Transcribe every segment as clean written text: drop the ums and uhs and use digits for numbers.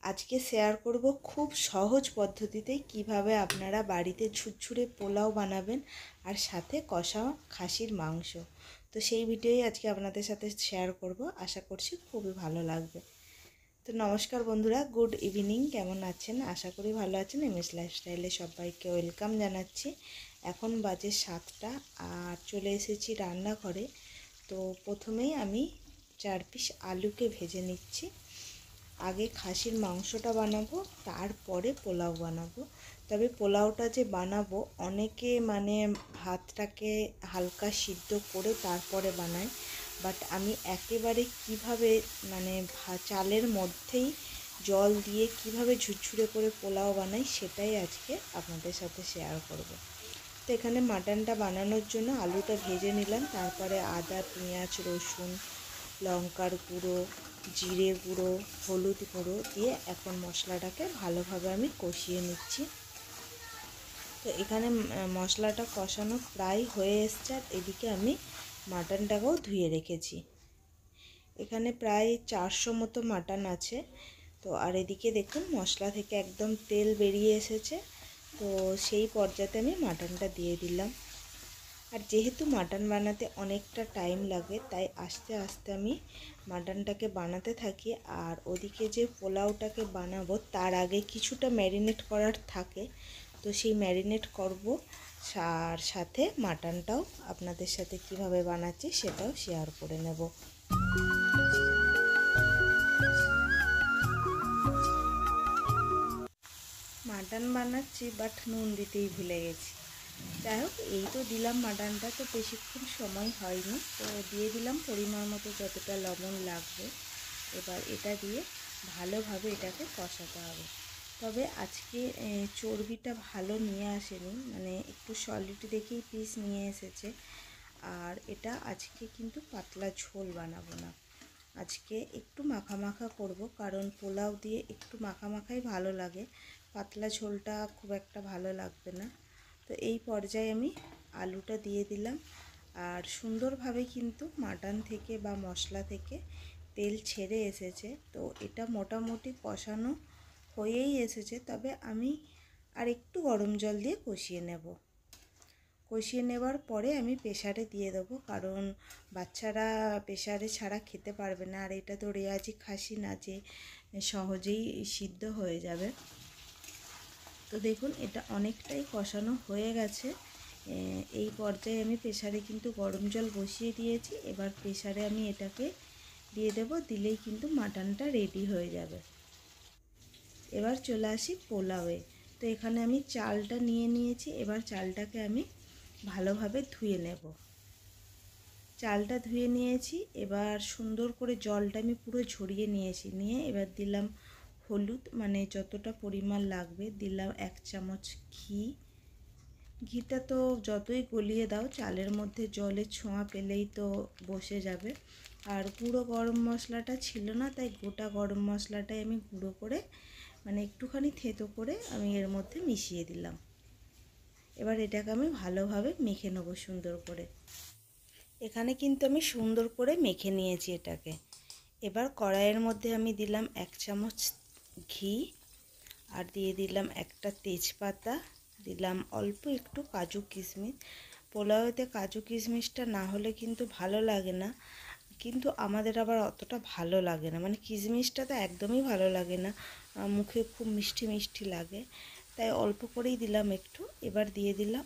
আজকে শেয়ার করব খুব সহজ পদ্ধতিতে কিভাবে আপনারা বাড়িতে ঝুরঝুরে পোলাও বানাবেন আর সাথে কষা খাসির মাংস। তো সেই ভিডিওই আজকে আপনাদের সাথে শেয়ার করব, আশা করছি খুবই ভালো লাগবে। তো নমস্কার বন্ধুরা, গুড ইভিনিং। কেমন আছেন? আশা করি ভালো আছেন। এমএস লাইফস্টাইলে সবাইকে ওয়েলকাম জানাচ্ছি। এখন বাজে 7টা আর চলে এসেছি রান্নাঘরে। তো প্রথমেই আমি 4 পিস আলুকে ভেজে নিচ্ছি। আগে খাসির মাংসটা বানাবো, তারপরে পোলাও বানাবো। তবে পোলাওটা যে বানাবো, অনেকে ভাতটাকে হালকা সিদ্ধ করে তারপরে বানায়, বাট আমি একেবারে কিভাবে চালের মধ্যেই জল দিয়ে কিভাবে ঝুরঝুরে করে পোলাও বানাই সেটাই আজকে আপনাদের সাথে শেয়ার করব। তো এখানে মাটনটা বানানোর জন্য আলুটা ভেজে নিলাম, তারপরে আদা, পেঁয়াজ, রসুন, লঙ্কার গুঁড়ো, জিরে গুঁড়ো, হলুদ গুঁড়ো দিয়ে এখন মশলাটাকে ভালোভাবে আমি কষিয়ে নিচ্ছি। তো এখানে মশলাটা কষানো প্রায় হয়ে এসছে। আর এদিকে আমি মাটনটাকেও ধুয়ে রেখেছি। এখানে প্রায় 400 মতো মাটন আছে। তো আর এদিকে দেখুন মশলা থেকে একদম তেল বেরিয়ে এসেছে। তো সেই পর্যায়ে আমি মাটনটা দিয়ে দিলাম। আর যেহেতু মাটন বানাতে অনেকটা টাইম লাগে, তাই আস্তে আস্তে আমি মাটনটাকে বানাতে থাকি। আর ওদিকে যে পোলাওটাকে বানাবো তার আগে কিছুটা ম্যারিনেট করার থাকে, তো সেই ম্যারিনেট করব। আর সাথে মাটনটাও আপনাদের সাথে কিভাবে বানাচ্ছি সেটাও শেয়ার করে নেব। মাটন বানাচ্ছি, বাট নুন দিতেই ভুলে গেছি। যাই হোক, এই তো দিলাম মাটনটা, তো বেশিক্ষণ সময় হয়নি, তো দিয়ে দিলাম পরিমাণ মতো যতটা লবণ লাগবে। এবার এটা দিয়ে ভালোভাবে এটাকে কষাতে হবে। তবে আজকে চর্বিটা ভালো নিয়ে আসেনি, একটু সলিড দেখেই পিস নিয়ে এসেছে। আর এটা আজকে কিন্তু পাতলা ঝোল বানাবো না, আজকে একটু মাখা মাখা করব, কারণ পোলাও দিয়ে একটু মাখা মাখাই ভালো লাগে, পাতলা ঝোলটা খুব একটা ভালো লাগবে না। তো এই পর্যায়ে আমি আলুটা দিয়ে দিলাম। আর সুন্দরভাবে কিন্তু মাটন থেকে বা মশলা থেকে তেল ছেড়ে এসেছে। তো এটা মোটামুটি কষানো হয়েই এসেছে, তবে আমি আর একটু গরম জল দিয়ে কষিয়ে নেব। কষিয়ে নেবার পরে আমি প্রেসারে দিয়ে দেবো, কারণ বাচ্চারা প্রেসারে ছাড়া খেতে পারবে না। আর এটা তো রেওয়াজি খাসি না যে সহজেই সিদ্ধ হয়ে যাবে। তো দেখুন এটা অনেকটাই কষানো হয়ে গেছে। এই পর্যায়ে আমি প্রেসারে কিন্তু গরম জল বসিয়ে দিয়েছি। এবার প্রেসারে আমি এটাকে দিয়ে দেব, দিলেই কিন্তু মাটনটা রেডি হয়ে যাবে। এবার চলে আসি পোলাওয়ে। তো এখানে আমি চালটা নিয়ে নিয়েছি। এবার চালটাকে আমি ভালোভাবে ধুয়ে নেব। চালটা ধুয়ে নিয়েছি। এবার সুন্দর করে জলটা আমি পুরো ঝরিয়ে নিয়েছি। নিয়ে এবার দিলাম হলুদ, যতটা পরিমাণ লাগবে দিলাম 1 চামচ ঘি। ঘিটা তো যতই গলিয়ে দাও, চালের মধ্যে জলের ছোঁয়া পেলেই তো বসে যাবে। আর গুঁড়ো গরম মশলাটা ছিল না, তাই গোটা গরম মশলাটাই আমি গুঁড়ো করে একটুখানি থেতো করে আমি এর মধ্যে মিশিয়ে দিলাম। এবার এটাকে আমি ভালোভাবে মেখে নেব সুন্দর করে। এখানে কিন্তু আমি সুন্দর করে মেখে নিয়েছি এটাকে। এবার কড়াইয়ের মধ্যে আমি দিলাম 1 চামচ ঘি, আর দিয়ে দিলাম একটা তেজপাতা, দিলাম অল্প একটু কাজু কিশমিশ। পোলাওতে কাজু কিশমিশটা না হলে কিন্তু ভালো লাগে না, কিন্তু আমাদের আবার অতটা ভালো লাগে না, কিশমিশটা তো একদমই ভালো লাগে না, মুখে খুব মিষ্টি মিষ্টি লাগে, তাই অল্প করেই দিলাম একটু। এবার দিয়ে দিলাম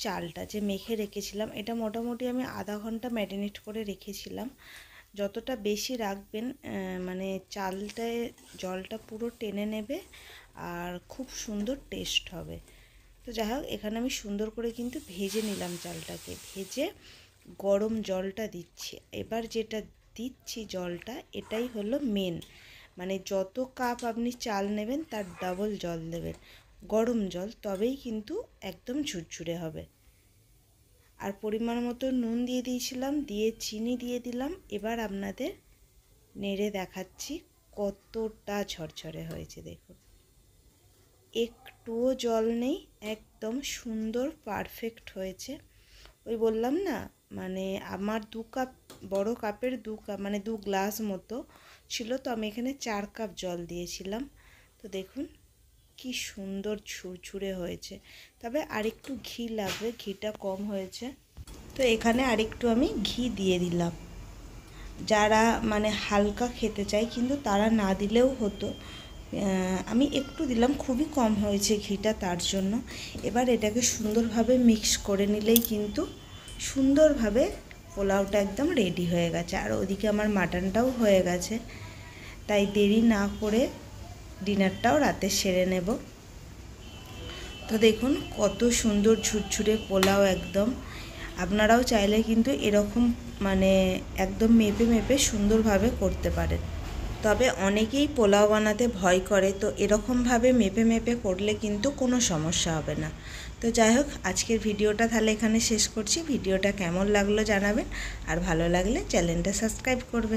চালটা যে মেখে রেখেছিলাম। এটা মোটামুটি আমি আধা ঘন্টা ম্যারিনেট করে রেখেছিলাম। যতটা বেশি রাখবেন চালটায় জলটা পুরো টেনে নেবে আর খুব সুন্দর টেস্ট হবে। তো যাই হোক, এখানে আমি সুন্দর করে কিন্তু ভেজে নিলাম চালটাকে। ভেজে গরম জলটা দিচ্ছি। এবার যেটা দিচ্ছি জলটা, এটাই হলো মেন, যত কাপ আপনি চাল নেবেন তার ডাবল জল দেবেন, গরম জল, তবেই কিন্তু একদম ঝুরঝুরে হবে। আর পরিমাণ মতো নুন দিয়ে দিয়েছিলাম, দিয়ে চিনি দিয়ে দিলাম। এবার আপনাদের নেড়ে দেখাচ্ছি কতটা ঝরঝরে হয়েছে। দেখুন একটুও জল নেই, একদম সুন্দর পারফেক্ট হয়েছে। ওই বললাম না, আমার 2 কাপ, বড় কাপের 2 কাপ 2 গ্লাস মতো, ছিল, তো আমি এখানে 4 কাপ জল দিয়েছিলাম। তো দেখুন কি সুন্দর ঝুরঝুরে হয়েছে। তবে আরেকটু ঘি লাগবে, ঘিটা কম হয়েছে, তো এখানে আরেকটু আমি ঘি দিয়ে দিলাম। যারা মানে হালকা খেতে চায় কিন্তু তারা না দিলেও হতো, আমি একটু দিলাম, খুবই কম হয়েছে ঘিটা তার জন্য। এবার এটাকে সুন্দরভাবে মিক্স করে নিলেই কিন্তু সুন্দরভাবে পোলাওটা একদম রেডি হয়ে গেছে। আর ওদিকে আমার মাটনটাও হয়ে গেছে, তাই দেরি না করে ডিনারটাও রাতে সেরে নেব। তো দেখুন কত সুন্দর ঝুরঝুরে পোলাও একদম। আপনারাও চাইলে কিন্তু এরকম মানে একদম মেপে মেপে সুন্দরভাবে করতে পারেন। তবে অনেকেই পোলাও বানাতে ভয় করে, তো এরকমভাবে মেপে মেপে করলে কিন্তু কোনো সমস্যা হবে না। তো যাই হোক, আজকের ভিডিওটা তাহলে এখানে শেষ করছি। ভিডিওটা কেমন লাগলো জানাবেন, আর ভালো লাগলে চ্যানেলটা সাবস্ক্রাইব করবেন।